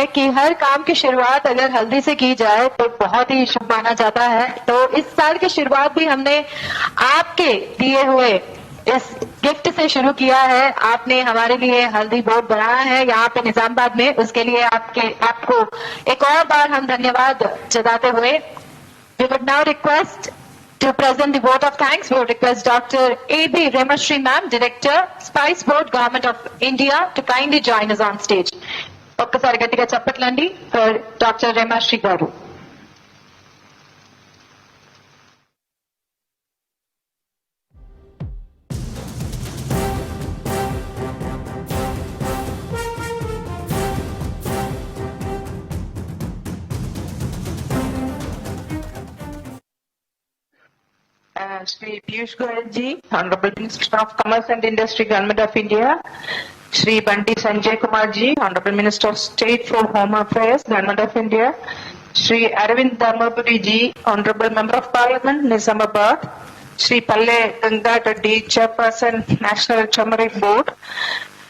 है कि हर काम की शुरुआत अगर हल्दी से की जाए तो बहुत ही शुभ माना जाता है। तो इस साल की शुरुआत भी हमने आपके दिए हुए इस गिफ्ट से शुरू किया है। आपने हमारे लिए हल्दी बोर्ड बनाया है यहाँ पे निजामाबाद में, उसके लिए आपको एक और बार हम धन्यवाद जताते हुए we would now request to present the vote of thanks. We would request Dr. A.B. Remashri Ma'am, Director, Spice Board, Government of India, to kindly join us on stage. ఒక్కసారి గట్టిగా చప్పట్లండి for Dr. Remashri గారు. Shri Piyush Goyal ji, Honorable Minister of Commerce and Industry, Government of India. Shri Banti Sanjay Kumar ji, Honorable Minister of State for Home Affairs, Government of India. Shri Arvind Dharmapuri ji, Honorable Member of Parliament, Nizamabad. Shri Palle Gangadhar D, Chairperson, National Turmeric Board.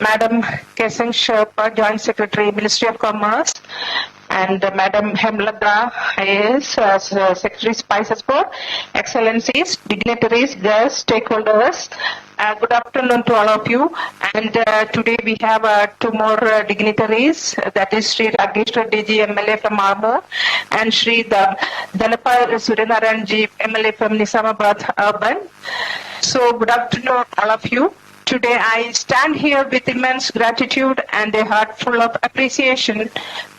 Madam Kesang Sherpa, Joint Secretary, Ministry of Commerce. And Madam Hemlada IAS, Secretary Spices Board, Excellencies, dignitaries, guests, stakeholders. Good afternoon to all of you. And today we have two more dignitaries, that is Shri Ragesh Reddy ji, MLA from Armoor, and Shri Dhanapal Suryanarayan ji, MLA from Nizamabad Urban. So good afternoon all of you. Today I stand here with immense gratitude and a heart full of appreciation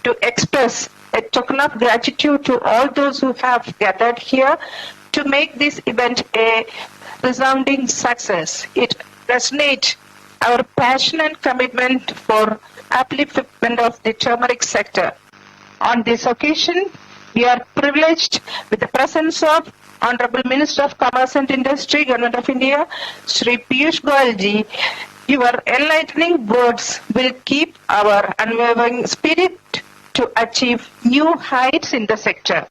to express a token of gratitude to all those who have gathered here to make this event a resounding success. It resonates our passion and commitment for upliftment of the turmeric sector. On this occasion, we are privileged with the presence of Honorable Minister of Commerce and Industry, Government of India, Shri Piyush Goyal ji. Your enlightening words will keep our unwavering spirit to achieve new heights in the sector.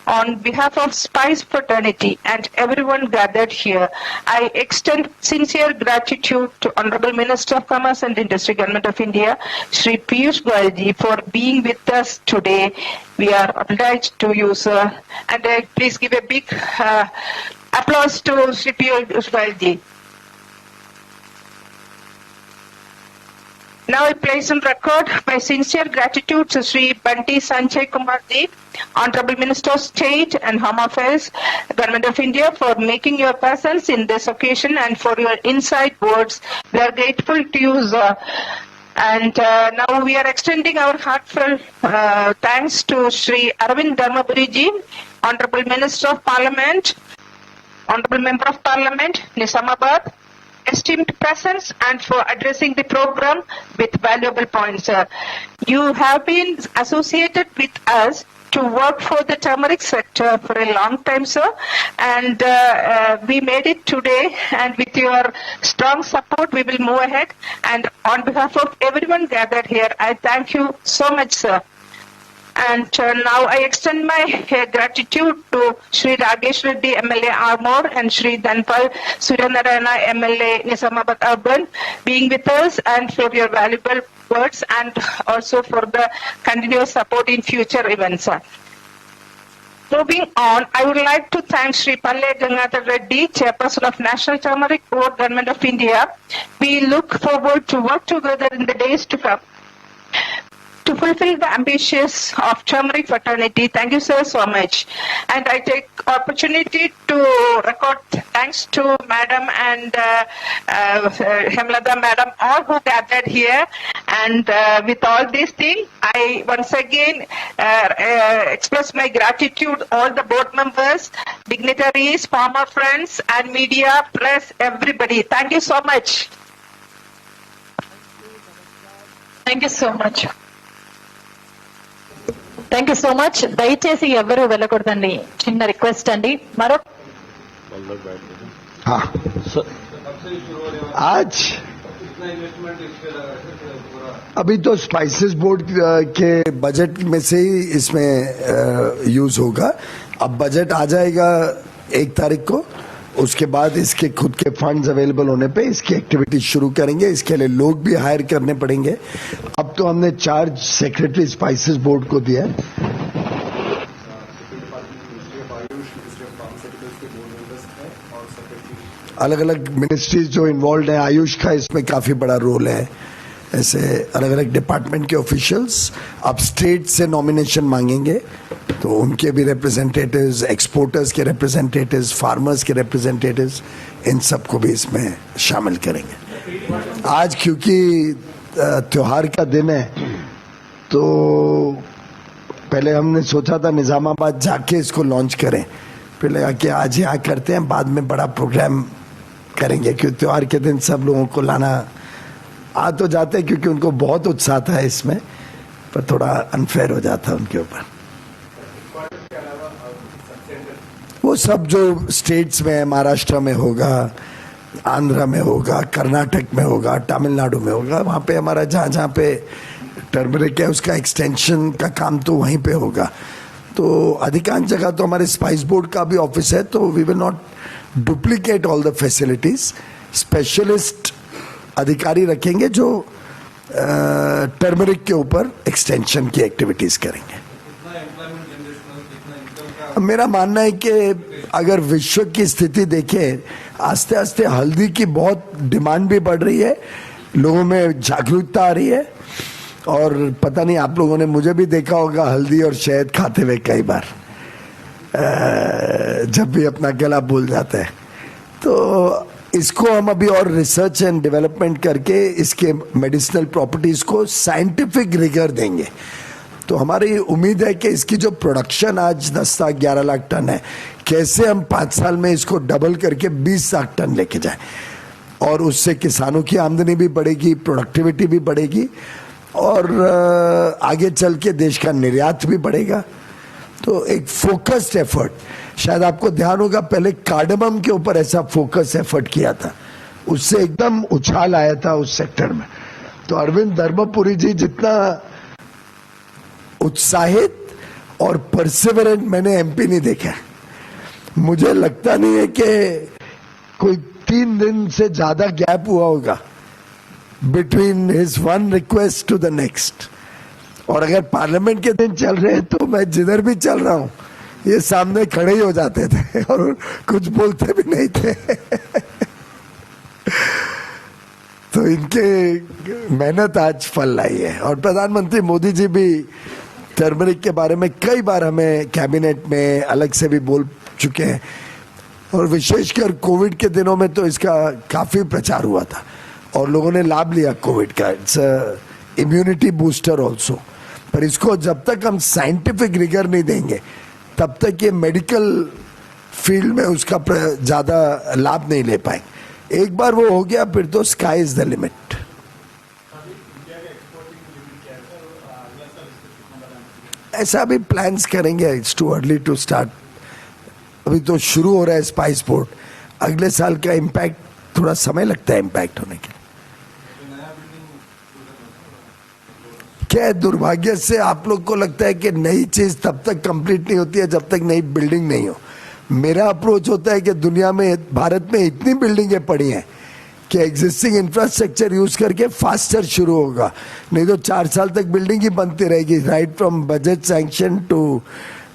On behalf of Spice Fraternity and everyone gathered here, I extend sincere gratitude to Honorable Minister of Commerce and Industry, Government of India, Shri Piyush Goyal ji, for being with us today. We are obliged to you, sir. And please give a big applause to Shri Piyush Goyal ji. Now I place on record my sincere gratitude to Shri Banti Sanjay Kumar ji, Honorable Minister of State and Home Affairs, Government of India, for making your presence in this occasion and for your insight words. We are grateful to you, sir. And now we are extending our heartfelt thanks to Shri Arvind Dharmapuri ji, Honorable Minister of Parliament, Honorable Member of Parliament, Nizamabad, esteemed presence and for addressing the program with valuable points, sir. You have been associated with us to work for the turmeric sector for a long time, sir, and we made it today, and with your strong support we will move ahead. And on behalf of everyone gathered here, I thank you so much, sir. And now I extend my gratitude to Shri Ragesh Reddy, MLA Armoor, and Shri Dhanapal Suryanarayana, MLA Nizamabad Urban, being with us and for your valuable words and also for the continuous support in future events, sir. Moving on, I would like to thank Shri Palle Gangadhar Reddy, Chairperson of National Turmeric Board, Government of India. We look forward to work together in the days to come to fulfill the ambitions of turmeric fraternity. Thank you, sir, so much. And I take opportunity to record thanks to Madam and Hemlada Madam, all who gathered here. And with all these things, I once again express my gratitude all the board members, dignitaries, farmer friends, and media, press, everybody. Thank you so much. Thank you so much. Thank you so much. దయచేసి ఎవరు వెళ్ళకూడదండి, చిన్న request అండి. आज अभी तो spices board के budget में से ही इसमें यूज होगा. अब बजट आ जाएगा 1 तारीख को, उसके बाद इसके खुद के फंड्स अवेलेबल होने पे इसकी एक्टिविटी शुरू करेंगे। इसके लिए लोग भी हायर करने पड़ेंगे। अब तो हमने चार्ज सेक्रेटरी स्पाइसेस बोर्ड को दिया है। अलग अलग मिनिस्ट्रीज जो इन्वॉल्व है, आयुष का इसमें काफी बड़ा रोल है। ऐसे अलग अलग डिपार्टमेंट के ऑफिशियल्स अब स्टेट से नॉमिनेशन मांगेंगे, तो उनके भी रिप्रेजेंटेटिव्स, एक्सपोर्टर्स के रिप्रेजेंटेटिव्स, फार्मर्स के रिप्रेजेंटेटिव्स, इन सबको भी इसमें शामिल करेंगे। आज क्योंकि त्योहार का दिन है, तो पहले हमने सोचा था निजामाबाद जाके इसको लॉन्च करें, फिर लगा कि आज यहाँ करते हैं, बाद में बड़ा प्रोग्राम करेंगे, क्योंकि त्योहार के दिन सब लोगों को लाना आ तो जाते हैं, क्योंकि उनको बहुत उत्साह था इसमें, पर थोड़ा अनफेयर हो जाता है उनके ऊपर। वो सब जो स्टेट्स में है, महाराष्ट्र में होगा, आंध्र में होगा, कर्नाटक में होगा, तमिलनाडु में होगा, वहाँ पे हमारा जहाँ जहाँ पे टर्मरिक है उसका एक्सटेंशन का काम तो वहीं पे होगा। तो अधिकांश जगह तो हमारे स्पाइस बोर्ड का भी ऑफिस है, तो we will not duplicate all the facilities. Specialist अधिकारी रखेंगे जो टर्मरिक के ऊपर एक्सटेंशन की एक्टिविटीज करेंगे। मेरा मानना है कि अगर विश्व की स्थिति देखें, आस्ते आस्ते हल्दी की बहुत डिमांड भी बढ़ रही है, लोगों में जागरूकता आ रही है, और पता नहीं आप लोगों ने मुझे भी देखा होगा हल्दी और शहद खाते हुए कई बार, जब भी अपना गला भूल जाता है। तो इसको हम अभी और रिसर्च एंड डेवलपमेंट करके इसके मेडिसिनल प्रॉपर्टीज को साइंटिफिक रिगर देंगे। तो हमारी उम्मीद है कि इसकी जो प्रोडक्शन आज 10 लाख 11 लाख टन है, कैसे हम 5 साल में इसको डबल करके 20 लाख टन लेके जाए, और उससे किसानों की आमदनी भी बढ़ेगी, प्रोडक्टिविटी भी बढ़ेगी, और आगे चल के देश का निर्यात भी बढ़ेगा। तो एक फोकस्ड एफर्ट, शायद आपको ध्यान होगा पहले कार्डमम के ऊपर ऐसा फोकस एफर्ट किया था, उससे एकदम उछाल आया था उस सेक्टर में। तो अरविंद धर्मपुरी जी जितना उत्साहित और परसिवरेंट मैंने एमपी नहीं देखा। मुझे लगता नहीं है कि कोई 3 दिन से ज्यादा गैप हुआ होगा between his one request to the next. और अगर पार्लियामेंट के दिन चल रहे हैं तो मैं जिधर भी चल रहा हूं, ये सामने खड़े ही हो जाते थे और कुछ बोलते भी नहीं थे। तो इनके मेहनत आज फल लाई है। और प्रधानमंत्री मोदी जी भी टर्मरिक के बारे में कई बार हमें कैबिनेट में अलग से भी बोल चुके हैं, और विशेषकर कोविड के दिनों में तो इसका काफी प्रचार हुआ था और लोगों ने लाभ लिया कोविड का। It's immunity booster also. पर इसको जब तक हम साइंटिफिक रिगर नहीं देंगे, तब तक ये मेडिकल फील्ड में उसका ज्यादा लाभ नहीं ले पाएंगे। एक बार वो हो गया, फिर तो स्काई इज द लिमिट। ऐसा भी प्लान्स करेंगे। It's too early to start. अभी तो शुरू हो रहा है स्पाइस बोर्ड। अगले साल का इम्पैक्ट, थोड़ा समय लगता है इम्पैक्ट होने के लिए। क्या दुर्भाग्य से आप लोग को लगता है कि नई चीज तब तक कंप्लीट नहीं होती है जब तक नई बिल्डिंग नहीं हो। मेरा अप्रोच होता है कि दुनिया में, भारत में इतनी बिल्डिंगें पड़ी हैं कि एग्जिस्टिंग इंफ्रास्ट्रक्चर यूज करके फास्टर शुरू होगा, नहीं तो 4 साल तक बिल्डिंग ही बनती रहेगी, right from budget sanction to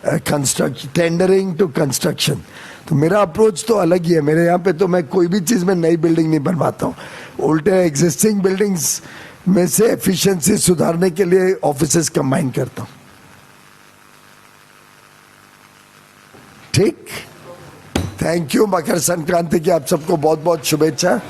construction, tendering to construction. तो मेरा अप्रोच तो अलग ही है। मेरे यहाँ पे तो मैं कोई भी चीज में नई बिल्डिंग नहीं बनवाता हूँ, उल्टे एग्जिस्टिंग बिल्डिंग्स में से एफिशिएंसी सुधारने के लिए ऑफिसेस कंबाइन करता हूँ। ठीक, थैंक यू। मकर संक्रांति की आप सबको बहुत बहुत शुभेच्छा।